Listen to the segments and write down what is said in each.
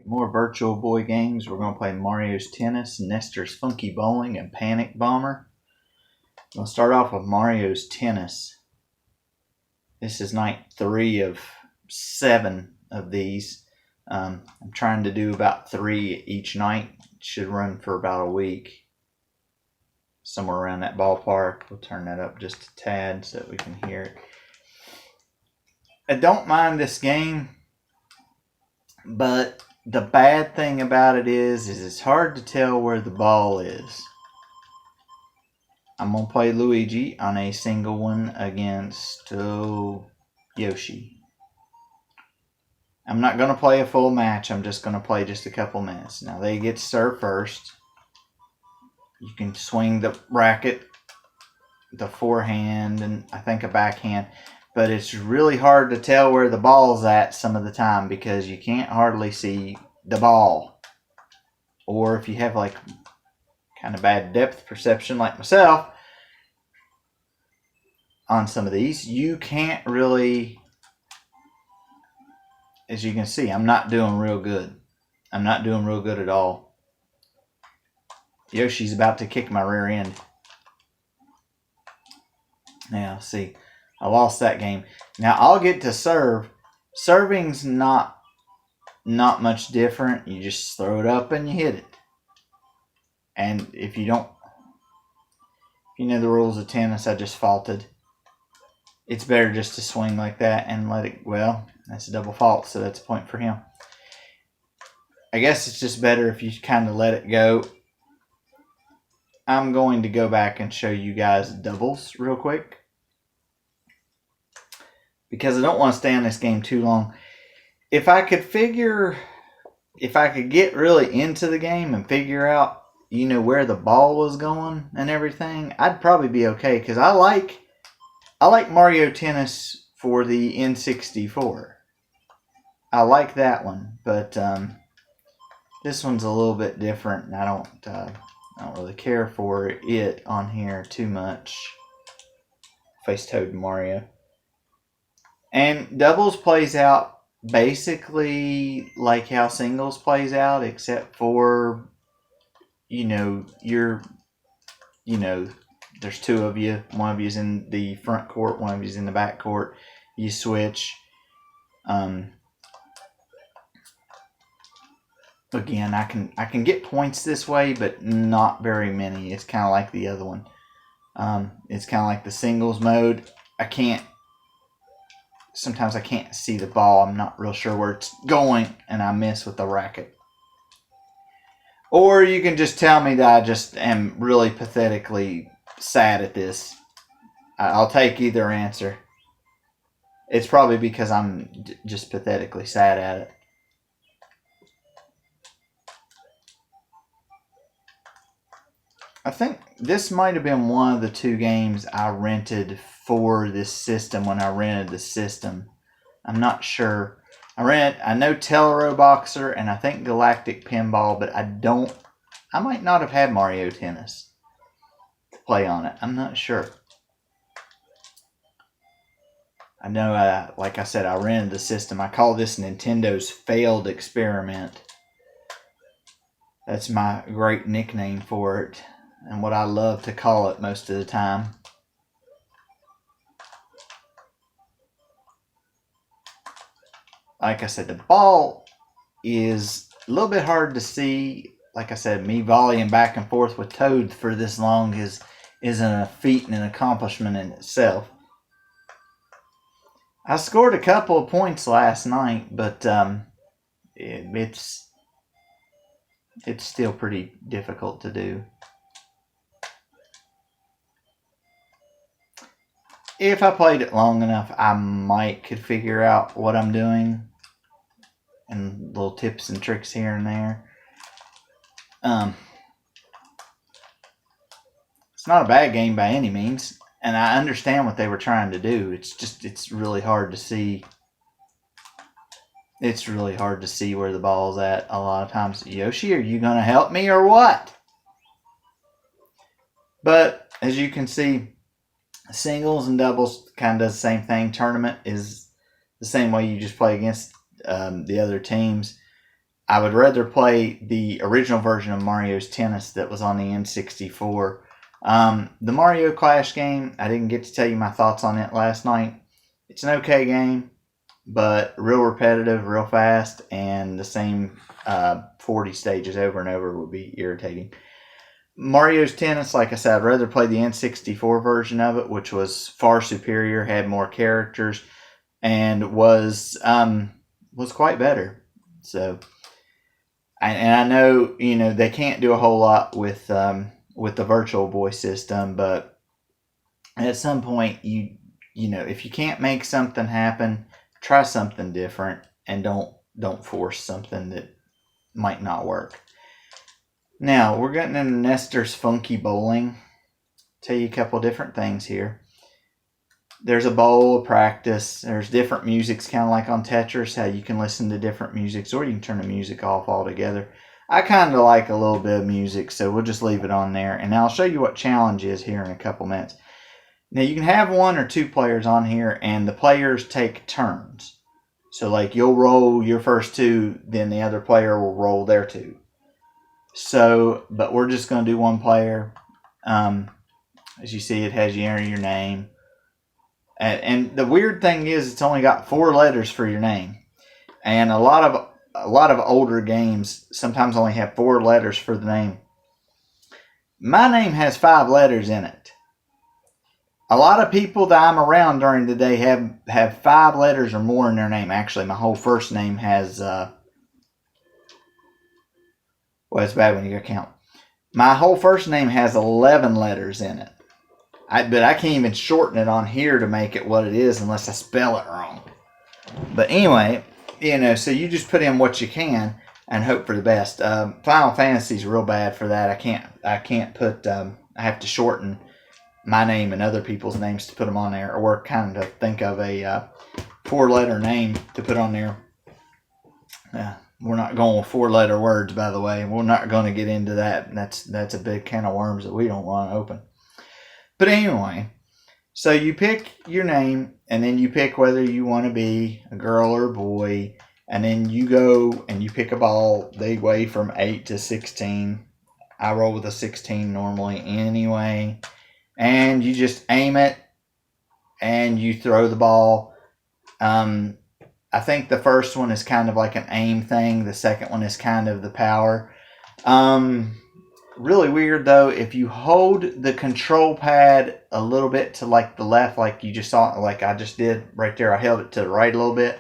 more Virtual Boy games. We're going to play Mario's Tennis, Nestor's Funky Bowling, and Panic Bomber. We'll start off with Mario's Tennis. This is night 3 of 7 of these. I'm trying to do about 3 each night. It should run for about a week. Somewhere around that ballpark. We'll turn that up just a tad so that we can hear it. I don't mind this game, but the bad thing about it is it's hard to tell where the ball is. I'm going to play Luigi on a single one against Yoshi. I'm not going to play a full match. I'm just going to play just a couple minutes. Now they get to serve first. You can swing the racket, the forehand, and I think a backhand. But it's really hard to tell where the ball's at some of the time because you can't hardly see the ball. Or if you have like kind of bad depth perception like myself on some of these, you can't really, as you can see, I'm not doing real good. I'm not doing real good at all. Yoshi's about to kick my rear end. Now, see, I lost that game. Now, I'll get to serve. Serving's not much different. You just throw it up and you hit it. And if you know the rules of tennis, I just faulted. It's better just to swing like that and let it, well, that's a double fault, so that's a point for him. I guess it's just better if you kind of let it go. I'm going to go back and show you guys doubles real quick, because I don't want to stay on this game too long. If I could get really into the game and figure out, where the ball was going and everything, I'd probably be okay, because I like Mario Tennis for the N64. I like that one, but this one's a little bit different, and I don't really care for it on here too much. Face Toad Mario. And doubles plays out basically like how singles plays out, except for, there's 2 of you. One of you's in the front court, one of you's in the back court. You switch. Again, I can get points this way, but not very many. It's kind of like the other one. It's kind of like the singles mode. Sometimes I can't see the ball. I'm not real sure where it's going, and I miss with the racket. Or you can just tell me that I just am really pathetically sad at this. I'll take either answer. It's probably because I'm just pathetically sad at it. I think this might have been one of the 2 games I rented for this system when I rented the system. I'm not sure. I know Tellero Boxer and I think Galactic Pinball, but I might not have had Mario Tennis to play on it. I'm not sure. I know, like I said, I rented the system. I call this Nintendo's failed experiment. That's my great nickname for it, and what I love to call it most of the time. Like I said, the ball is a little bit hard to see. Like I said, me volleying back and forth with Toad for this long isn't a feat and an accomplishment in itself. I scored a couple of points last night, but it's still pretty difficult to do. If I played it long enough, I could figure out what I'm doing, and little tips and tricks here and there. It's not a bad game by any means, and I understand what they were trying to do. It's really hard to see. It's really hard to see where the ball's at a lot of times. Yoshi, are you going to help me or what? But as you can see, singles and doubles kind of does the same thing. Tournament is the same way. You just play against the other teams. I would rather play the original version of Mario's Tennis that was on the N64. The Mario Clash game, I didn't get to tell you my thoughts on it last night. It's an okay game, but real repetitive, real fast, and the same 40 stages over and over would be irritating. Mario's Tennis, like I said, I'd rather play the N64 version of it, which was far superior, had more characters, and was quite better. So, and I know they can't do a whole lot with the Virtual Boy system, but at some point if you can't make something happen, try something different, and don't force something that might not work. Now we're getting into Nestor's Funky Bowling. Tell you a couple different things here. There's a bowl of practice. There's different musics, kind of like on Tetris, how you can listen to different musics, or you can turn the music off altogether. I kind of like a little bit of music, so we'll just leave it on there. And I'll show you what challenge is here in a couple minutes. Now, you can have 1 or 2 players on here, and the players take turns. So, like, you'll roll your first 2, then the other player will roll their 2. So, but we're just going to do 1 player. As you see, it has you enter your name. And the weird thing is, it's only got 4 letters for your name. And a lot of older games sometimes only have 4 letters for the name. My name has 5 letters in it. A lot of people that I'm around during the day have 5 letters or more in their name. Actually, my whole first name has it's bad when you gotta count. My whole first name has 11 letters in it. But I can't even shorten it on here to make it what it is unless I spell it wrong. But anyway, so you just put in what you can and hope for the best. Final Fantasy's real bad for that. I can't put. I have to shorten my name and other people's names to put them on there, or kind of think of a 4-letter name to put on there. We're not going with 4-letter words, by the way. We're not going to get into that. That's a big can of worms that we don't want to open. But anyway, so you pick your name, and then you pick whether you want to be a girl or a boy, and then you go and you pick a ball. They weigh from 8 to 16. I roll with a 16 normally anyway. And you just aim it, and you throw the ball. I think the first one is kind of like an aim thing. The second one is kind of the power. Really weird though, if you hold the control pad a little bit to like the left, like you just saw, like I just did right there, I held it to the right a little bit.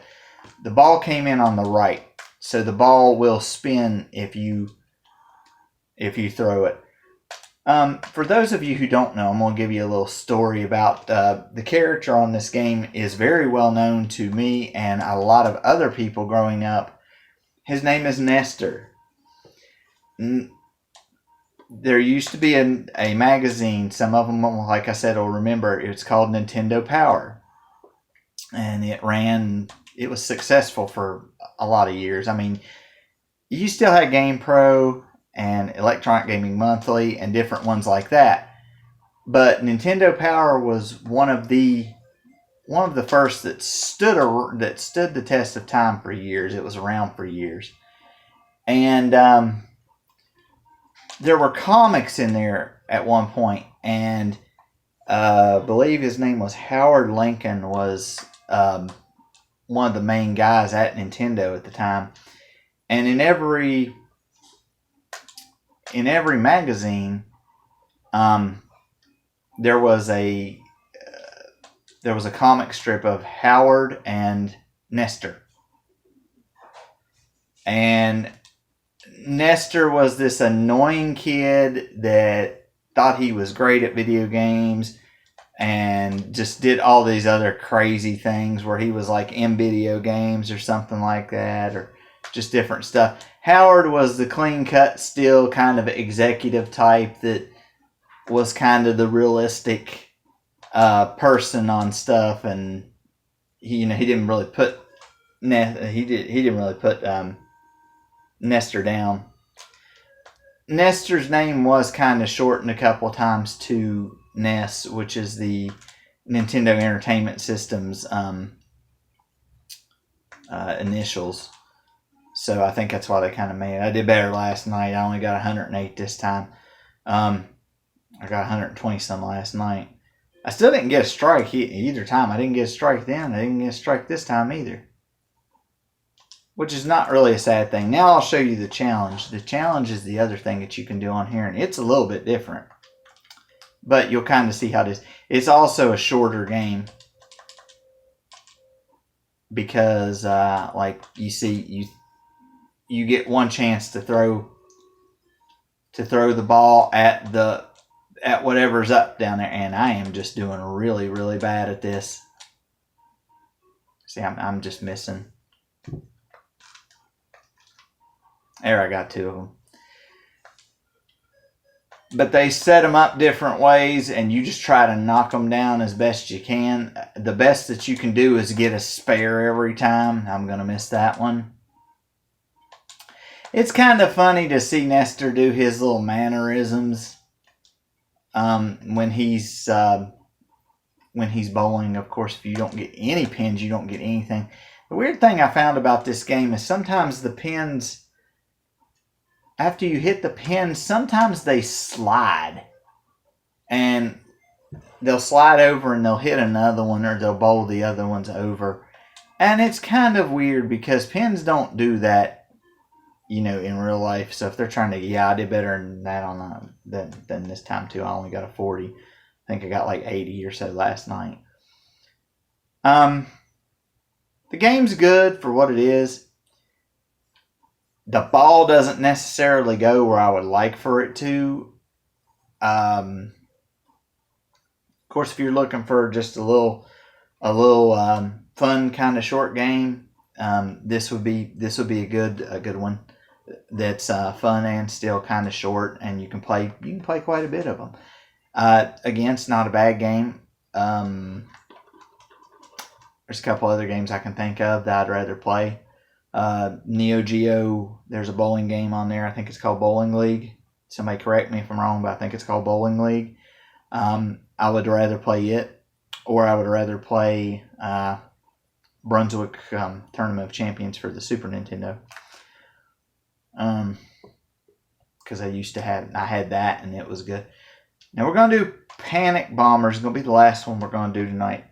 The ball came in on the right, so the ball will spin if you throw it. For those of you who don't know, I'm going to give you a little story about the character on this game is very well known to me and a lot of other people growing up. His name is Nestor. There used to be a magazine, some of them, like I said, will remember, it's called Nintendo Power. And it was successful for a lot of years. I mean, you still had GamePro and Electronic Gaming Monthly and different ones like that. But Nintendo Power was one of the first that stood the test of time for years. It was around for years. And there were comics in there at one point, and I believe his name was Howard Lincoln, was one of the main guys at Nintendo at the time. And in every magazine, there was a comic strip of Howard and Nestor. And Nestor was this annoying kid that thought he was great at video games and just did all these other crazy things where he was like in video games or something like that, or just different stuff. Howard was the clean-cut, still kind of executive type that was kind of the realistic person on stuff, and he didn't really put Nestor down. Nestor's name was kind of shortened a couple times to NES, which is the Nintendo Entertainment System's initials. So I think that's why they kind of made it. I did better last night. I only got 108 this time. I got 120 some last night. I still didn't get a strike either time. I didn't get a strike then. I didn't get a strike this time either. Which is not really a sad thing. Now I'll show you the challenge. The challenge is the other thing that you can do on here, and it's a little bit different. But you'll kind of see how it is. It's also a shorter game. Because, like, you see, you get one chance to throw the ball at whatever's up down there, and I am just doing really, really bad at this. See, I'm just missing. There, I got 2 of them. But they set them up different ways, and you just try to knock them down as best you can. The best that you can do is get a spare every time. I'm going to miss that one. It's kind of funny to see Nestor do his little mannerisms when he's bowling. Of course, if you don't get any pins, you don't get anything. The weird thing I found about this game is sometimes the pins, after you hit the pins, sometimes they slide. And they'll slide over and they'll hit another one, or they'll bowl the other ones over. And it's kind of weird because pins don't do that, you know, in real life. So if they're trying to, I did better than that than this time too. I only got a 40. I think I got like 80 or so last night. The game's good for what it is. The ball doesn't necessarily go where I would like for it to. Of course, if you're looking for just a little fun kind of short game, this would be a good one. That's fun and still kind of short, and you can play quite a bit of them. Again, it's not a bad game. There's a couple other games I can think of that I'd rather play. Neo Geo, there's a bowling game on there. I think it's called Bowling League. Somebody correct me if I'm wrong, but I think it's called Bowling League. I would rather play it, or I would rather play Brunswick Tournament of Champions for the Super Nintendo. Because I had that and it was good. Now we're going to do Panic Bomber. It's going to be the last one we're going to do tonight.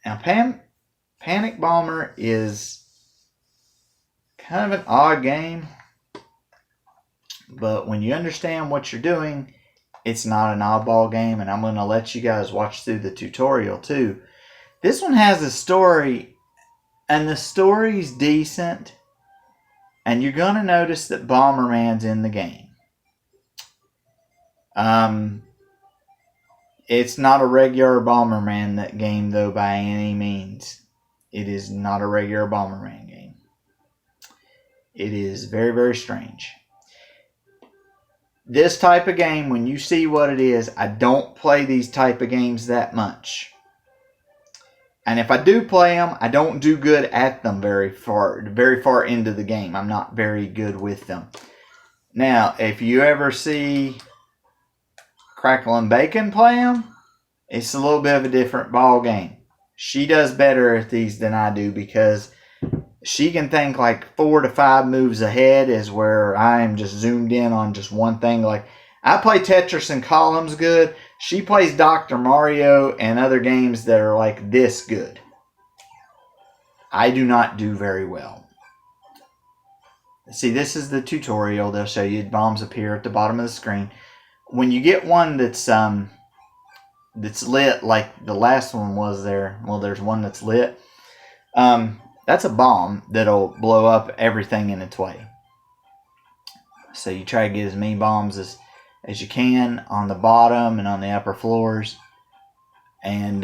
Now Panic Bomber is kind of an odd game, but when you understand what you're doing, it's not an oddball game, and I'm going to let you guys watch through the tutorial too. This one has a story, and the story's decent, and you're going to notice that Bomberman's in the game. It's not a regular Bomberman that game though by any means. It is not a regular Bomberman game. It is very, very strange. This type of game, when you see what it is, I don't play these type of games that much. And if I do play them, I don't do good at them very far into the game. I'm not very good with them. Now, if you ever see Crackle and Bacon play them, it's a little bit of a different ball game. She does better at these than I do because she can think like 4 to 5 moves ahead, is where I am just zoomed in on just one thing. Like, I play Tetris and Columns good. She plays Dr. Mario and other games that are like this good. I do not do very well. See, this is the tutorial. They'll show you bombs appear at the bottom of the screen. When you get one that's lit, like the last one was there. Well, there's one that's lit. That's a bomb that'll blow up everything in its way. So you try to get as many bombs as you can on the bottom and on the upper floors. And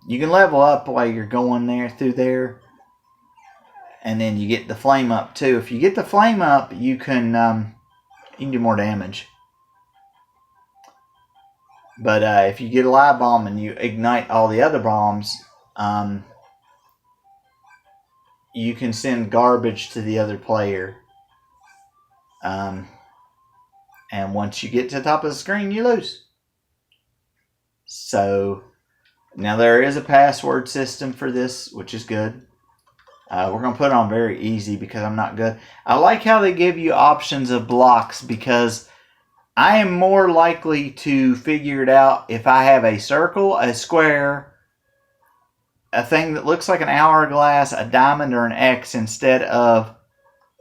you can level up while you're going through there. And then you get the flame up too. If you get the flame up, you can do more damage. But if you get a live bomb and you ignite all the other bombs, you can send garbage to the other player. And once you get to the top of the screen, you lose. So, now there is a password system for this, which is good. We're going to put it on very easy because I'm not good. I like how they give you options of blocks because I am more likely to figure it out if I have a circle, a square, a thing that looks like an hourglass, a diamond, or an X instead of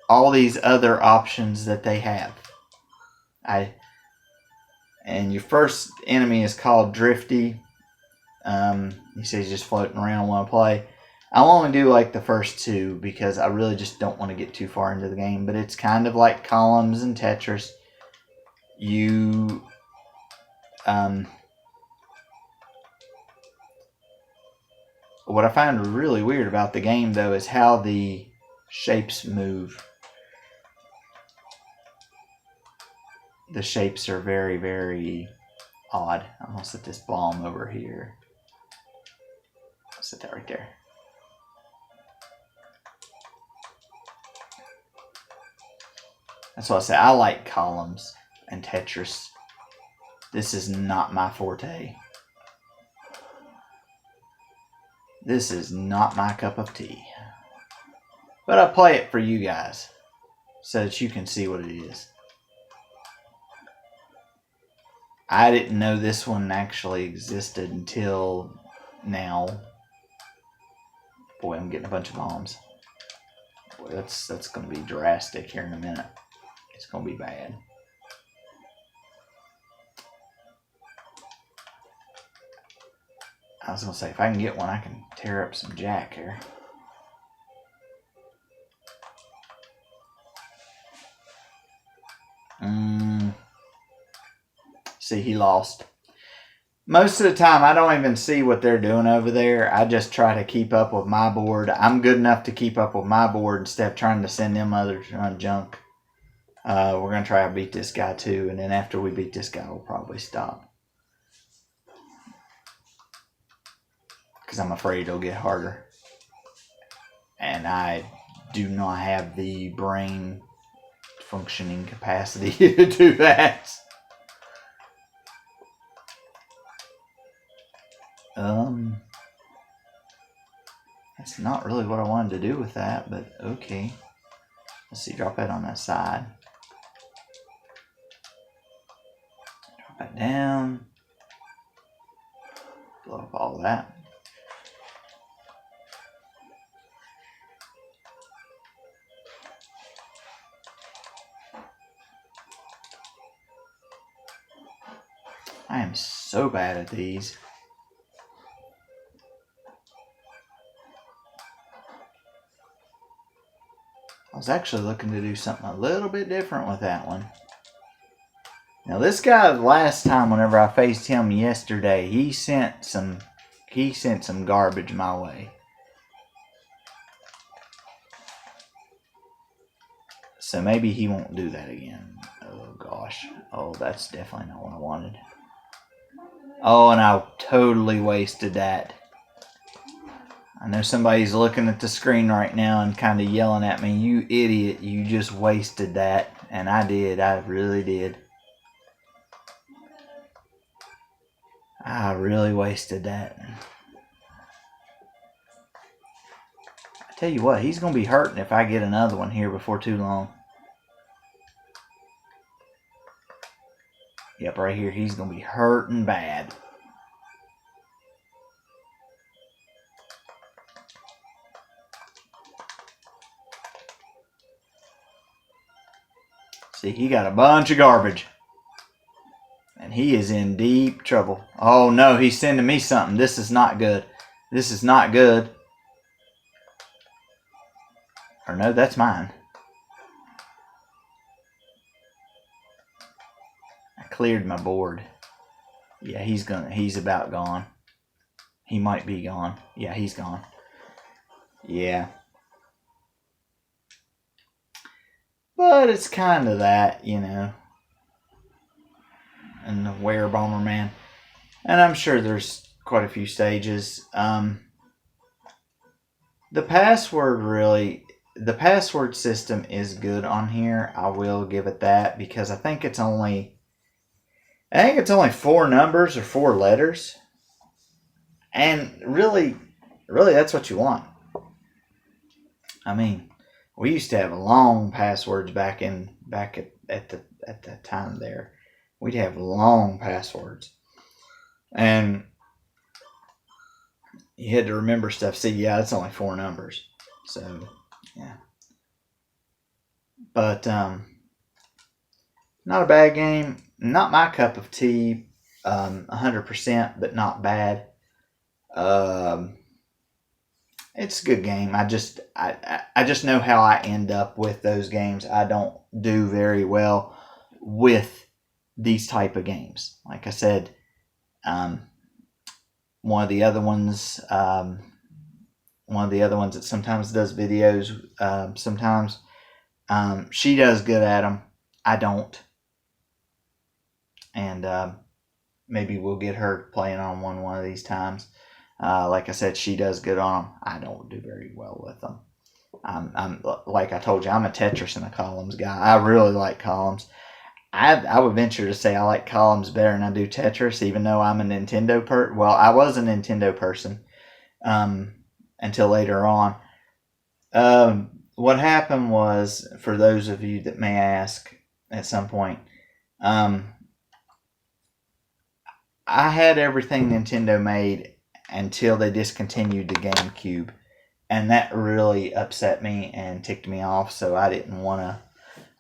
all these other options that they have. And your first enemy is called Drifty. He says he's just floating around when I play. I'll only do like the first two because I really just don't want to get too far into the game. But it's kind of like Columns and Tetris. What I find really weird about the game, though, is how the shapes move. The shapes are very, very odd. I'm going to set this bomb over here. I'll set that right there. That's why I say I like Columns and Tetris. This is not my forte. This is not my cup of tea. But I play it for you guys so that you can see what it is. I didn't know this one actually existed until now. Boy, I'm getting a bunch of bombs. Boy, that's going to be drastic here in a minute. It's going to be bad. I was going to say, if I can get one, I can tear up some Jack here. See, he lost. Most of the time, I don't even see what they're doing over there. I just try to keep up with my board. I'm good enough to keep up with my board instead of trying to send them others to run junk. We're going to try to beat this guy too, and then after we beat this guy, we'll probably stop. Because I'm afraid it'll get harder. And I do not have the brain functioning capacity to do that. That's not really what I wanted to do with that, but okay. Let's see, drop that on that side. Drop that down. Blow up all that. I am so bad at these. I was actually looking to do something a little bit different with that one. Now this guy, last time whenever I faced him yesterday, he sent some garbage my way. So maybe he won't do that again. Oh gosh. Oh, that's definitely not what I wanted. Oh, and I totally wasted that. I know somebody's looking at the screen right now and kind of yelling at me, "You idiot, you just wasted that." And I did. I really did. I really wasted that. I tell you what, he's going to be hurting if I get another one here before too long. Yep, right here, he's going to be hurting bad. See, he got a bunch of garbage. And he is in deep trouble. Oh no, he's sending me something. This is not good. This is not good. Or no, that's mine. I cleared my board. Yeah, he's about gone. He might be gone. Yeah, he's gone. Yeah. But it's kind of that, you know. And the Were Bomberman. And I'm sure there's quite a few stages. The password system is good on here. I will give it that because I think it's only 4 numbers or 4 letters. And really that's what you want. I mean, we used to have long passwords back at the time there. We'd have long passwords, and you had to remember stuff. See, yeah, it's only 4 numbers, so yeah. But not a bad game. Not my cup of tea. 100%, but not bad. Um, it's a good game. I just know how I end up with those games. I don't do very well with these type of games. Like I said, um, one of the other ones, that sometimes does videos. Sometimes she does good at them. I don't, and maybe we'll get her playing on one of these times. Like I said, she does good on them. I don't do very well with them. I'm like I told you, I'm a Tetris and a columns guy. I really like columns. I would venture to say I like columns better than I do Tetris, even though I'm a Nintendo Well, I was a Nintendo person until later on. What happened was, for those of you that may ask at some point, I had everything Nintendo made until they discontinued the GameCube, and that really upset me and ticked me off. So I didn't want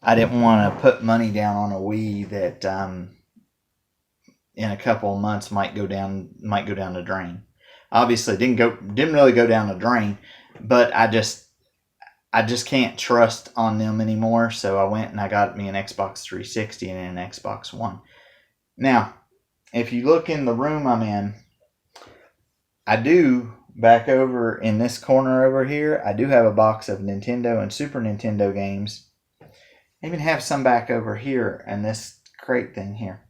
to put money down on a Wii that in a couple of months might go down the drain. Obviously, didn't really go down the drain, but I just can't trust on them anymore. So I went and I got me an Xbox 360 and an Xbox One. Now, if you look in the room I'm in, I do, back over in this corner over here, I do have a box of Nintendo and Super Nintendo games. I even have some back over here in this crate thing here.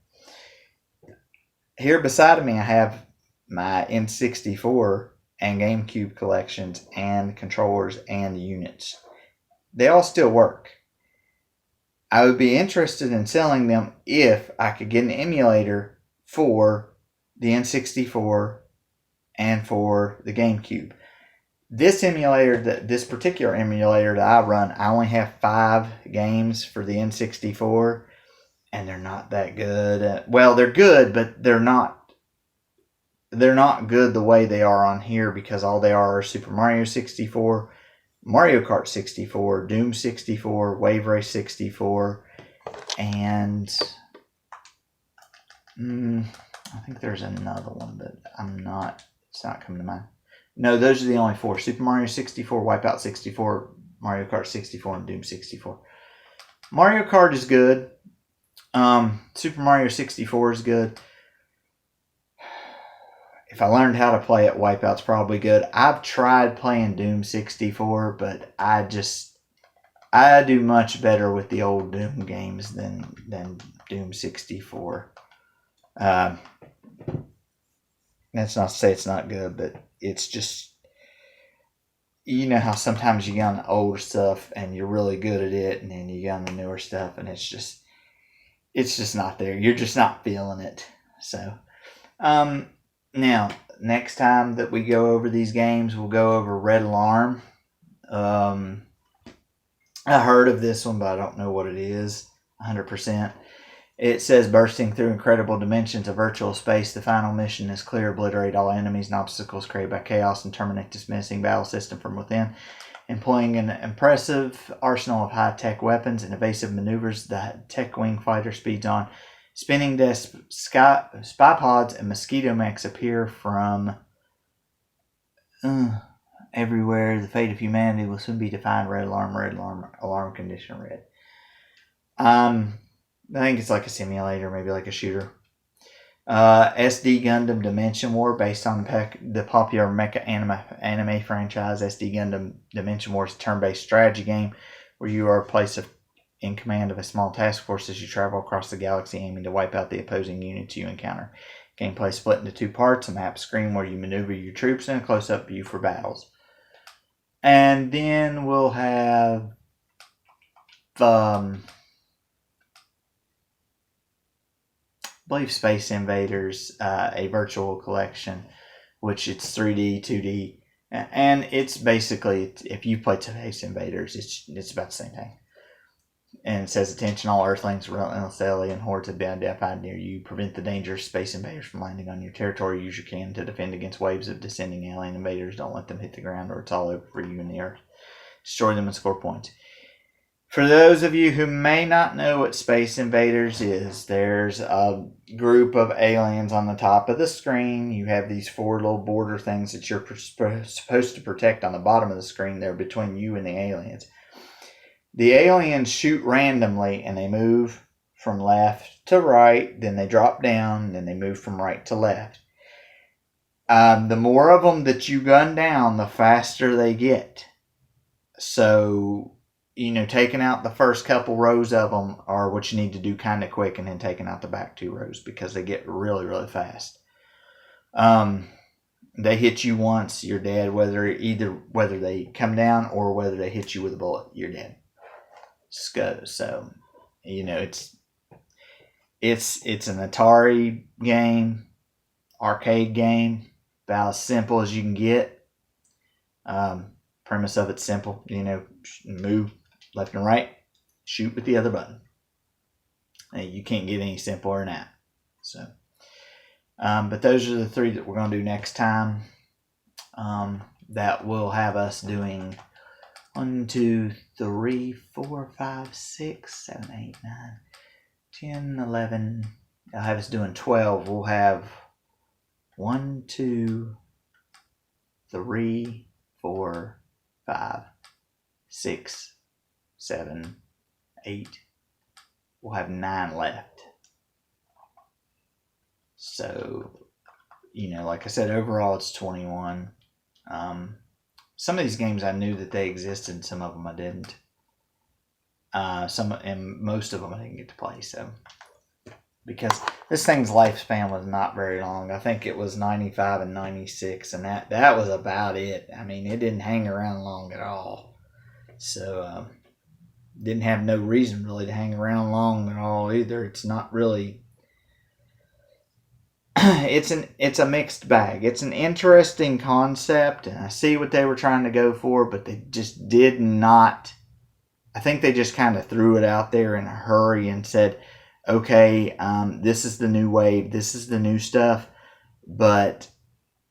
Here beside of me, I have my N64 and GameCube collections and controllers and units. They all still work. I would be interested in selling them if I could get an emulator for the N64 and for the GameCube. This particular emulator that I run, I only have 5 games for the N64, and they're not that good. Well, they're good, but they're not good the way they are on here, because all they are Super Mario 64, Mario Kart 64, Doom 64, Wave Race 64, and I think there's another one, but it's not coming to mind. No, those are the only 4. Super Mario 64, Wipeout 64, Mario Kart 64, and Doom 64. Mario Kart is good. Super Mario 64 is good. If I learned how to play it, Wipeout's probably good. I've tried playing Doom 64, but I do much better with the old Doom games than Doom 64. That's not to say it's not good, but it's just, you know how sometimes you get on the older stuff and you're really good at it, and then you get on the newer stuff and it's just not there. You're just not feeling it. So, now, next time that we go over these games, we'll go over Red Alarm. I heard of this one, but I don't know what it is 100%. It says, bursting through incredible dimensions of virtual space, the final mission is clear, obliterate all enemies and obstacles created by chaos, and terminate this menacing battle system from within. Employing an impressive arsenal of high-tech weapons and evasive maneuvers, the Tech Wing fighter speeds on. Spinning disc spy pods and mosquito mechs appear from everywhere. The fate of humanity will soon be defined. Red alarm, alarm condition red. I think it's like a simulator, maybe like a shooter. SD Gundam Dimension War, based on the popular mecha anime franchise. SD Gundam Dimension War is a turn-based strategy game where you are placed in command of a small task force as you travel across the galaxy, aiming to wipe out the opposing units you encounter. Gameplay split into 2 parts, a map screen where you maneuver your troops, and a close-up view for battles. And then we'll have I believe Space Invaders, a virtual collection, which it's 3D, 2D, And it's basically, if you play Space Invaders, it's about the same thing. And it says, attention, all Earthlings, relentless alien hordes have been identified near you. Prevent the dangerous space invaders from landing on your territory. Use your cannon to defend against waves of descending alien invaders. Don't let them hit the ground, or it's all over for you and the Earth. Destroy them and score points. For those of you who may not know what Space Invaders is, there's a group of aliens on the top of the screen. You have these 4 little border things that you're supposed to protect on the bottom of the screen. They're between you and the aliens. The aliens shoot randomly, and they move from left to right, then they drop down, then they move from right to left. The more of them that you gun down, the faster they get. So, taking out the first couple rows of them are what you need to do kind of quick, and then taking out the back 2 rows because they get really, really fast. They hit you once, you're dead. Whether they come down or whether they hit you with a bullet, you're dead. So, it's an Atari game, arcade game, about as simple as you can get. Premise of it's simple, move left and right, shoot with the other button. You can't get any simpler than that. So, but those are the 3 that we're going to do next time. That will have us doing 1, 2, 3, 4, 5, 6, 7, 8, 9, 10, 11. I'll have us doing 12. We'll have 1, 2, 3, 4, 5, 6, 7, 8. We'll have 9 left. So, like I said, overall it's 21. Some of these games I knew that they existed, some of them I didn't. And most of them I didn't get to play. So, because this thing's lifespan was not very long. I think it was 95 and 96, and that was about it. I mean, it didn't hang around long at all. So, didn't have no reason really to hang around long at all either. It's not really. It's a mixed bag. It's an interesting concept, and I see what they were trying to go for, but they just did not. I think they just kind of threw it out there in a hurry and said, okay, this is the new wave, this is the new stuff, but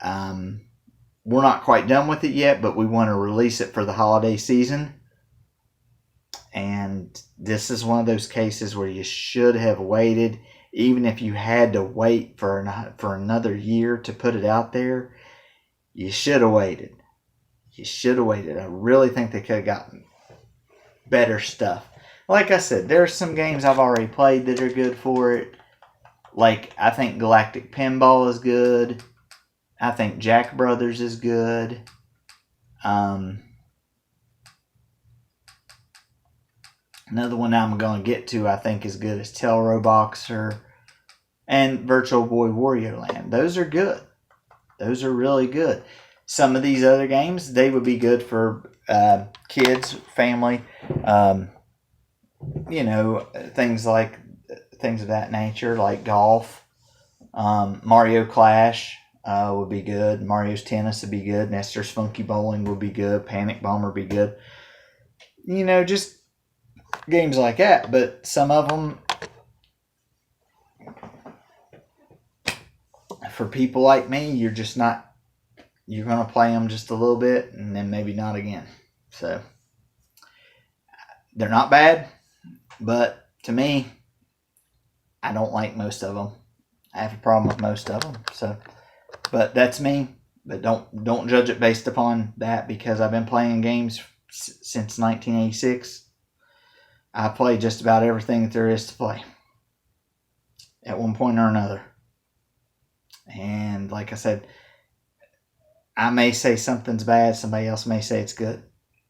we're not quite done with it yet, but we want to release it for the holiday season. And this is one of those cases where you should have waited. Even if you had to wait for another year to put it out there, you should have waited. I really think they could have gotten better stuff. Like I said, there's some games I've already played that are good for it. Like, I think Galactic Pinball is good. I think Jack Brothers is good. Another one I'm going to get to, I think, is good as Telro Boxer and Virtual Boy Wario Land. Those are good. Those are really good. Some of these other games, they would be good for kids, family, things of that nature, like golf. Mario Clash would be good. Mario's Tennis would be good. Nestor's Funky Bowling would be good. Panic Bomber would be good. Just games like that. But some of them, for people like me, you're going to play them just a little bit and then maybe not again. So, they're not bad, but to me, I don't like most of them. I have a problem with most of them. So, but that's me. But don't judge it based upon that, because I've been playing games since 1986. I play just about everything that there is to play at one point or another. And like I said, I may say something's bad. Somebody else may say it's good.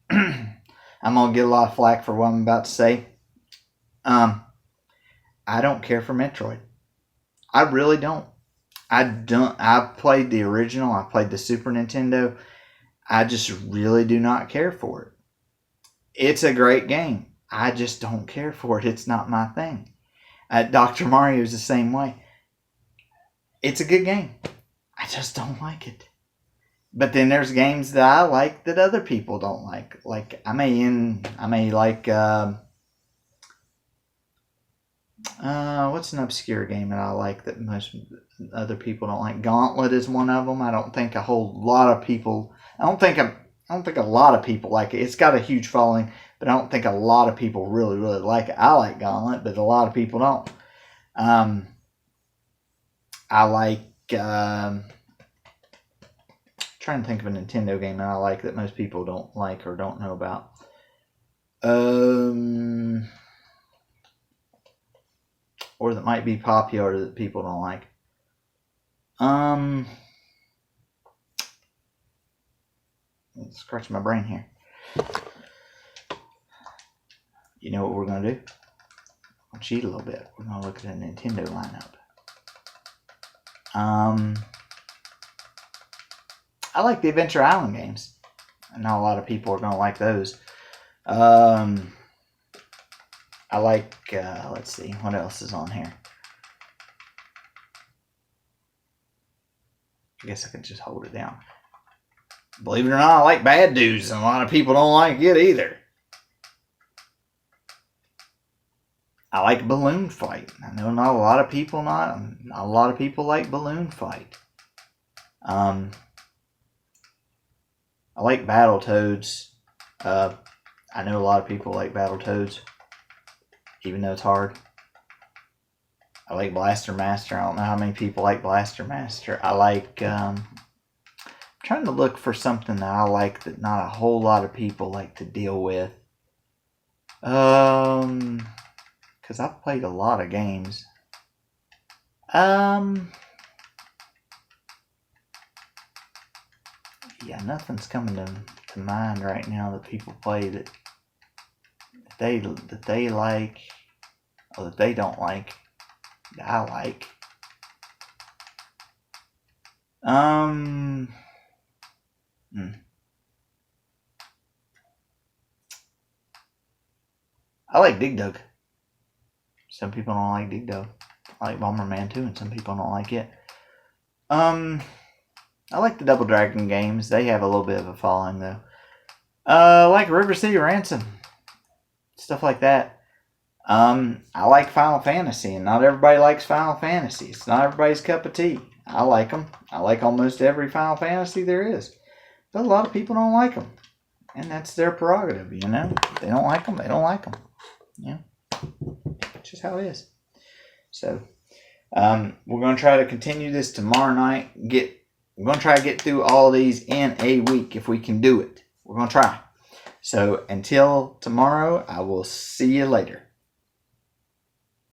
I'm going to get a lot of flack for what I'm about to say. I don't care for Metroid. I really don't. I've played the original. I played the Super Nintendo. I just really do not care for it. It's a great game. I just don't care for it. It's not my thing. Dr. Mario is the same way. It's a good game. I just don't like it. But then there's games that I like that other people don't like. Like I may like what's an obscure game that I like that most other people don't like? Gauntlet is one of them. I don't think a whole lot of people. I don't think a lot of people like it. It's got a huge following, but I don't think a lot of people really like it. I like Gauntlet, but a lot of people don't. I like. Trying to think of a Nintendo game that I like that most people don't like or don't know about. Or that might be popular that people don't like. Scratch my brain here. You know what we're gonna do? I'll cheat a little bit. We're gonna look at a Nintendo lineup. I like the Adventure Island games. I know a lot of people are gonna like those. I like, let's see, what else is on here? I guess I can just hold it down. Believe it or not, I like Bad Dudes, and a lot of people don't like it either. I like Balloon Fight. I know not a lot of people like Balloon Fight. I like Battletoads. I know a lot of people like Battletoads, even though it's hard. I like Blaster Master. I don't know how many people like Blaster Master. I like, I'm trying to look for something that I like that not a whole lot of people like to deal with. Because I've played a lot of games. Yeah, nothing's coming to mind right now that people play that they like or that they don't like that I like. I like Dig Dug. Some people don't like Dig Dug. I like Bomberman too, and some people don't like it. I like the Double Dragon games. They have a little bit of a following though. I like River City Ransom. Stuff like that. I like Final Fantasy, and not everybody likes Final Fantasy. It's not everybody's cup of tea. I like them. I like almost every Final Fantasy there is. But a lot of people don't like them. And that's their prerogative, you know? If they don't like them, they don't like them. Yeah. It's just how it is. So, we're going to try to continue this tomorrow night. We're going to try to get through all these in a week if we can do it. We're going to try. So, until tomorrow, I will see you later.